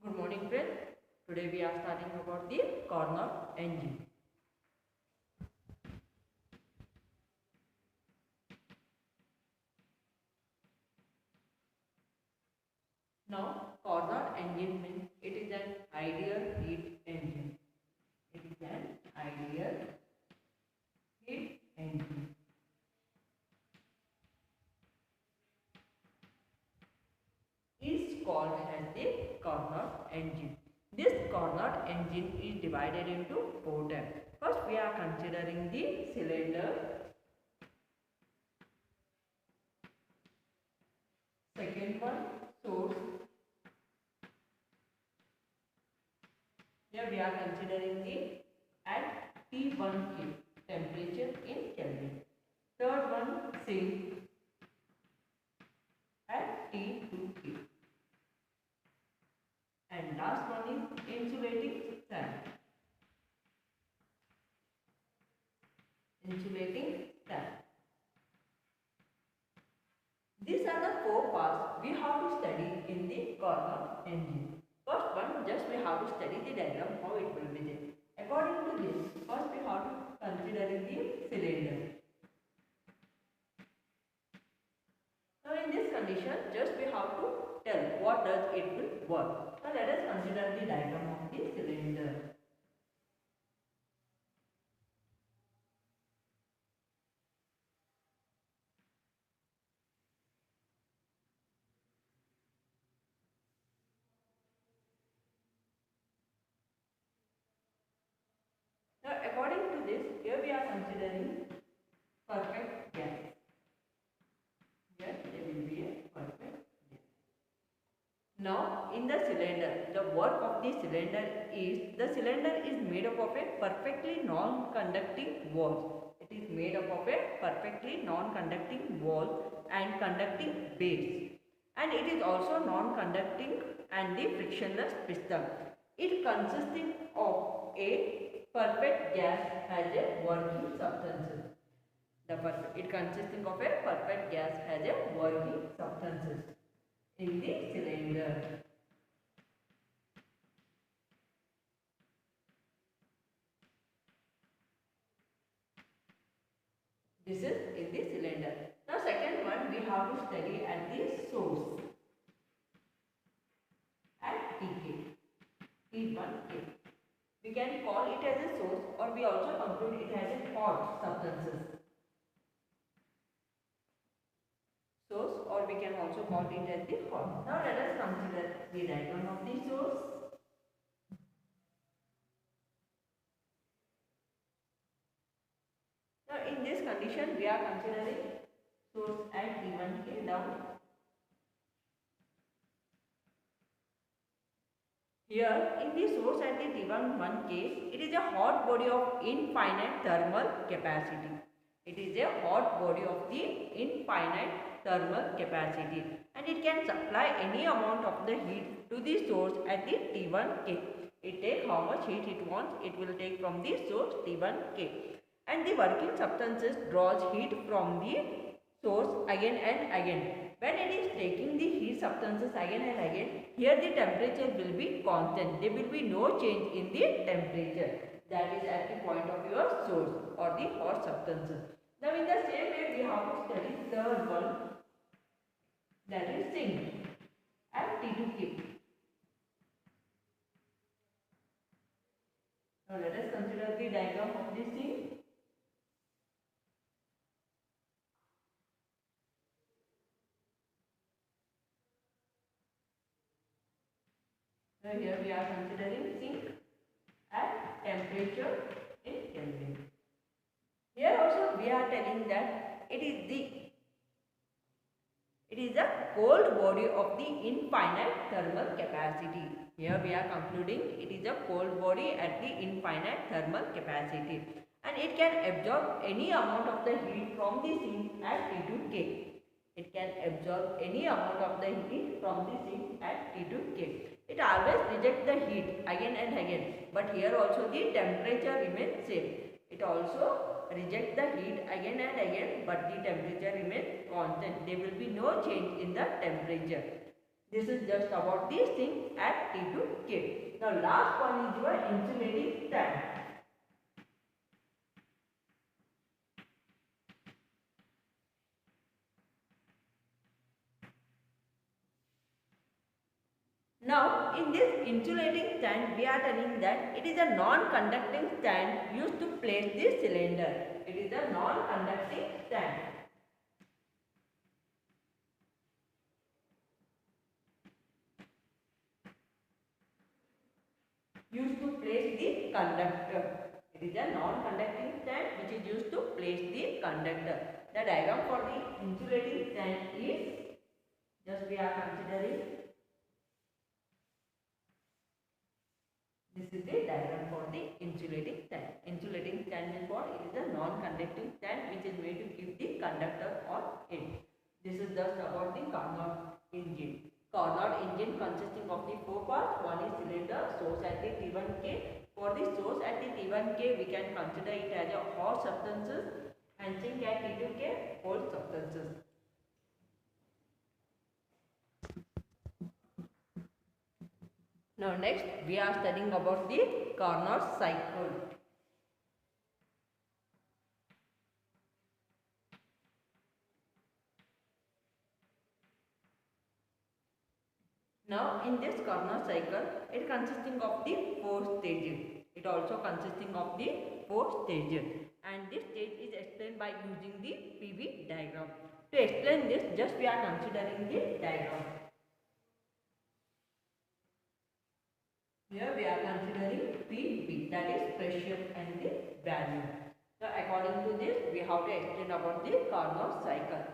Good morning friends. Today we are starting about the Carnot engine. Now Carnot engine means it is an ideal heat engine. It is an ideal heat engine. Is called as the Carnot engine. This Carnot engine is divided into four types. First we are considering the cylinder. Second one, source. Here we are considering the at T1K, temperature in Kelvin. Third one, sink at T2K. And last one is insulating stand. Insulating stand. These are the four parts we have to study in the Carnot engine. First one, just we have to study the diagram, how it will be there. According to this, first we have to consider the cylinder. Now in this condition, just we have to tell what does it will work. Now let us consider the diagram of the cylinder. Now according to this, here we are considering perfect gas. Here there will be a perfect gas. Now in the cylinder, the work of the cylinder is made up of a perfectly non-conducting wall. It is made up of a perfectly non-conducting wall and conducting base, and it is also non-conducting and the frictionless piston. It consisting of a perfect gas has a working substances. It consisting of a perfect gas has a working substances in the cylinder. This is in the cylinder. Now second one we have to study at the source at TK, T1K. We can call it as a source, or we also conclude it as a hot substances. Source, or we can also call it as the hot. Now let us consider the diagram of the source. Now in this condition we are considering source at T1K down. Here in the source at the T1K, it is a hot body of infinite thermal capacity. It is a hot body of the infinite thermal capacity, and it can supply any amount of the heat to the source at the T1K. It takes how much heat it wants, it will take from the source T1K. And the working substances draws heat from the source again and again. When it is taking the heat substances again and again, here the temperature will be constant. There will be no change in the temperature. That is at the point of your source or the hot substances. Now in the same way we have to study third one, that is sink at T2K. Now let us consider the diagram of the sink. Now here we are considering sink at temperature in Kelvin. Here also we are telling that it is a cold body of the infinite thermal capacity. Here we are concluding it is a cold body at the infinite thermal capacity, and it can absorb any amount of the heat from the sink at T2K. It can absorb any amount of the heat from the sink at T2K. It always rejects the heat again and again, but here also the temperature remains same. It also rejects the heat again and again, but the temperature remains constant. There will be no change in the temperature. This is just about this thing at T to K. Now last one is your insulating tank. Now in this insulating stand we are telling that it is a non-conducting stand used to place this cylinder. It is a non-conducting stand. Used to place the conductor. It is a non-conducting stand which is used to place the conductor. The diagram for the insulating stand is just we are considering. This is the diagram for the insulating stand. Insulating stand is what? It is a non-conducting stand which is made to keep the conductor on it. This is just about the Carnot engine. Carnot engine consisting of the four parts. One is cylinder, source at the T1K. For the source at the T1K, we can consider it as a hot substances, and sink at T2K, cold substances. Now next we are studying about the Carnot cycle. Now in this Carnot cycle, it consisting of the four stages. It also consisting of the four stages, and this stage is explained by using the PV diagram. To explain this, just we are considering the diagram. Here we are considering PV, that is pressure and the value. Now according to this, we have to explain about the Carnot cycle.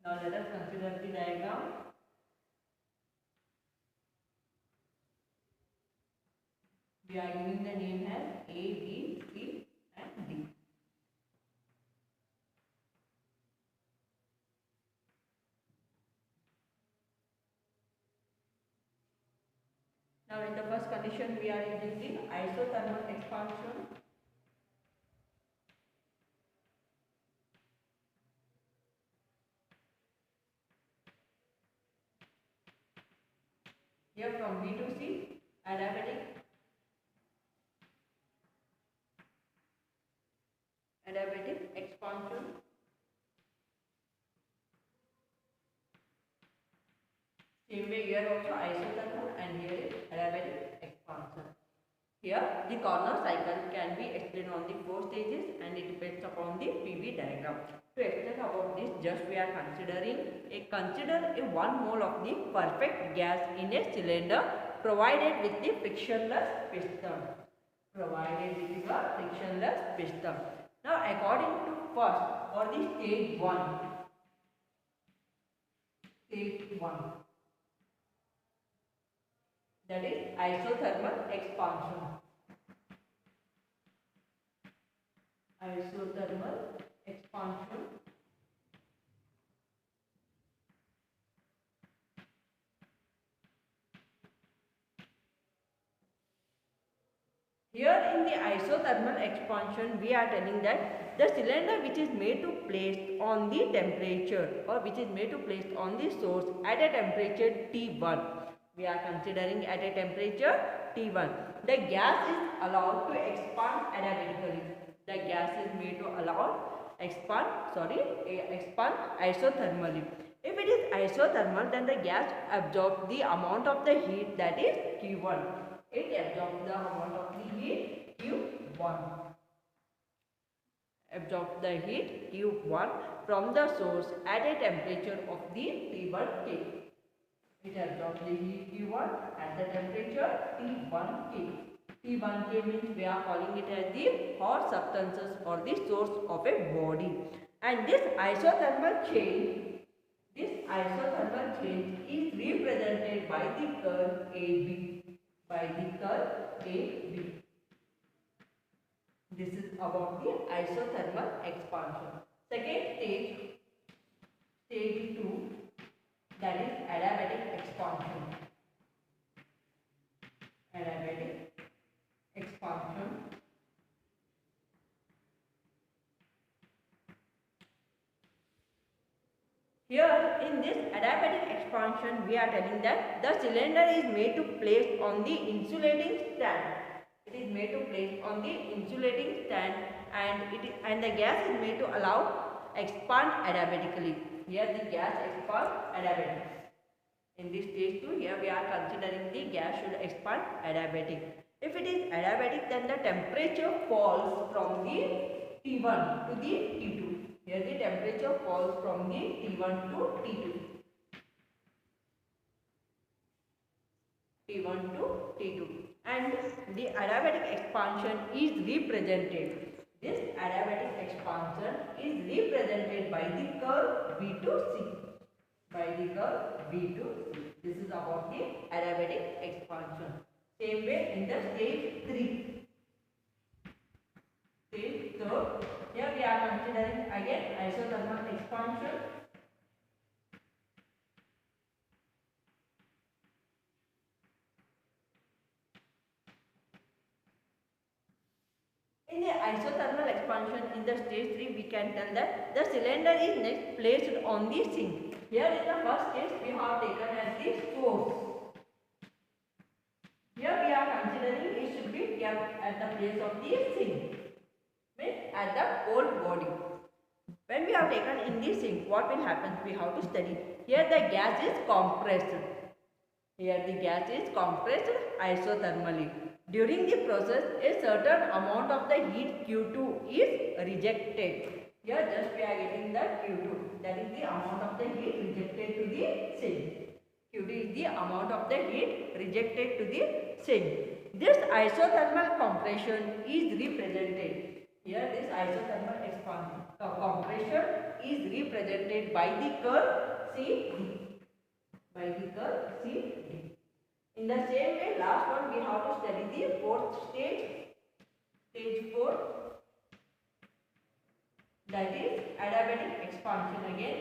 Now let us consider the diagram. We are giving the name as A, B, C and D. Now in the first condition we are using the isothermal expansion. Here from B to C, adiabatic expansion. Same way here also isothermal, and here is adiabatic expansion. Here the Carnot cycle can be explained on the four stages, and it depends upon the PV diagram. To explain about this, just we are consider a 1 mole of the perfect gas in a cylinder provided with the frictionless piston. Now according to first for the stage 1, that is isothermal expansion. Here in the isothermal expansion, we are telling that the cylinder which is made to place on the temperature, or which is made to place on the source at a temperature T1. We are considering at a temperature T1. The gas is allowed to expand adiabatically. The gas is made to expand isothermally. If it is isothermal, then the gas absorbs the amount of the heat, that is Q1. It absorbs the amount of the heat Q1. Absorbs the heat Q1 from the source at a temperature of the T1K. It absorbs the heat Q1 at the temperature T1K. T1K means we are calling it as the hot substances or the source of a body. And this isothermal change is represented by the curve AB. This is about the isothermal expansion. Second stage 2, that is adiabatic expansion. Here in this adiabatic expansion, expansion, we are telling that the cylinder is made to place on the insulating stand. It is made to place on the insulating stand, and the gas is made to allow expand adiabatically. Here the gas expands adiabatic. In this stage 2, here we are considering the gas should expand adiabatic. If it is adiabatic, then the temperature falls from the T1 to the T2. Here the temperature falls from the T1 to T2. T1 to T2. And the adiabatic expansion is represented. This adiabatic expansion is represented by the curve B to C. By the curve B to C. This is about the adiabatic expansion. Same way in the stage 3. Stage 3. Here we are considering again isothermal expansion. In the isothermal expansion in the stage 3, we can tell that the cylinder is next placed on the sink. Here in the first case, we have taken as the source. Here we are considering it should be kept at the place of the sink, means at the cold body. When we have taken in the sink, what will happen? We have to study. Here the gas is compressed. Here the gas is compressed isothermally. During the process, a certain amount of the heat Q2 is rejected. Here just we are getting the Q2. That is the amount of the heat rejected to the sink. Q2 is the amount of the heat rejected to the sink. This isothermal compression is represented. Here this isothermal expansion compression is represented by the curve CD. By the curve CD. In the same way, last one we have to study the fourth stage. Stage 4. That is adiabatic expansion again.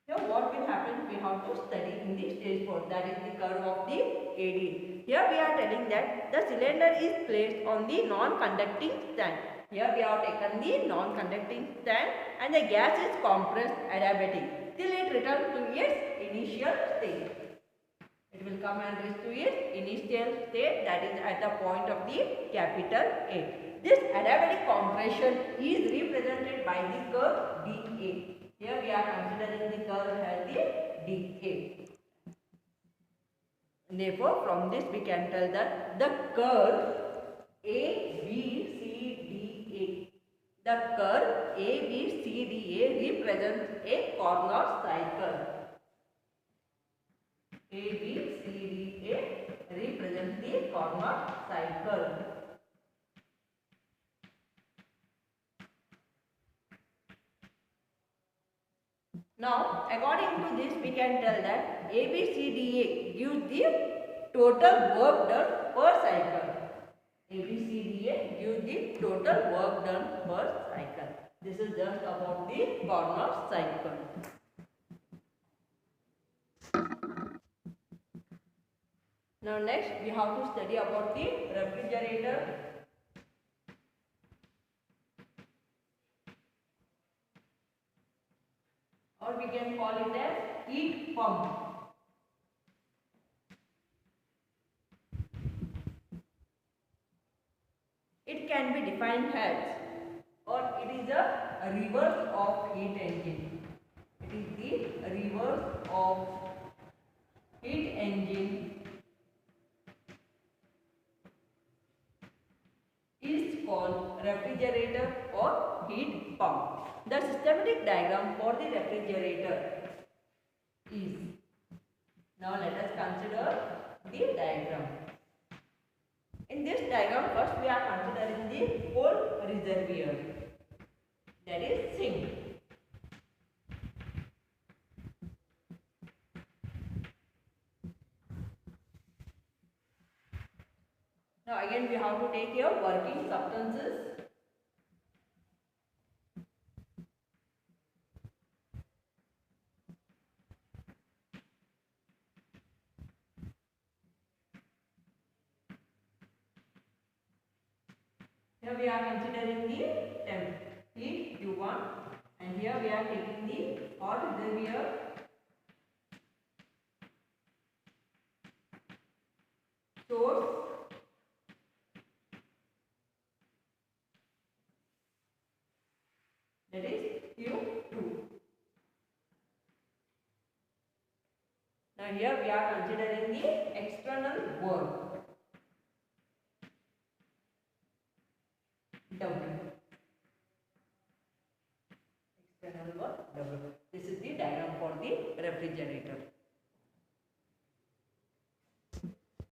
Here what will happen? We have to study in the stage 4. That is the curve of the AD. Here we are telling that the cylinder is placed on the non-conducting stand. Here we have taken the non-conducting stand and the gas is compressed adiabatic till it returns to its initial state. It will come and reach to its initial state, that is at the point of the capital A. This adiabatic compression is represented by the curve dA. Here we are considering the curve as the dA. Therefore, from this we can tell that the curve ABCDA. The curve ABCDA represents a Carnot cycle. ABCDA represents the Carnot cycle. Now, according to this, we can tell that ABCDA gives the total work done per cycle. ABCDA gives the total work done per cycle. This is just about the Carnot cycle. Now next we have to study about the refrigerator. Or we can call it as heat pump. It can be defined as, or it is a reverse of heat engine. It is the reverse of heat engine is called refrigerator or heat pump. The systematic diagram for the refrigerator is, now let us consider the diagram. In this diagram, first we are considering the cold reservoir, that is sink. Now again we have to take your working substances. Here we are considering the temp heat Q1, and here we are taking the hot behavior source, that is Q2. Now here we are considering the external work W. External work W. This is the diagram for the refrigerator.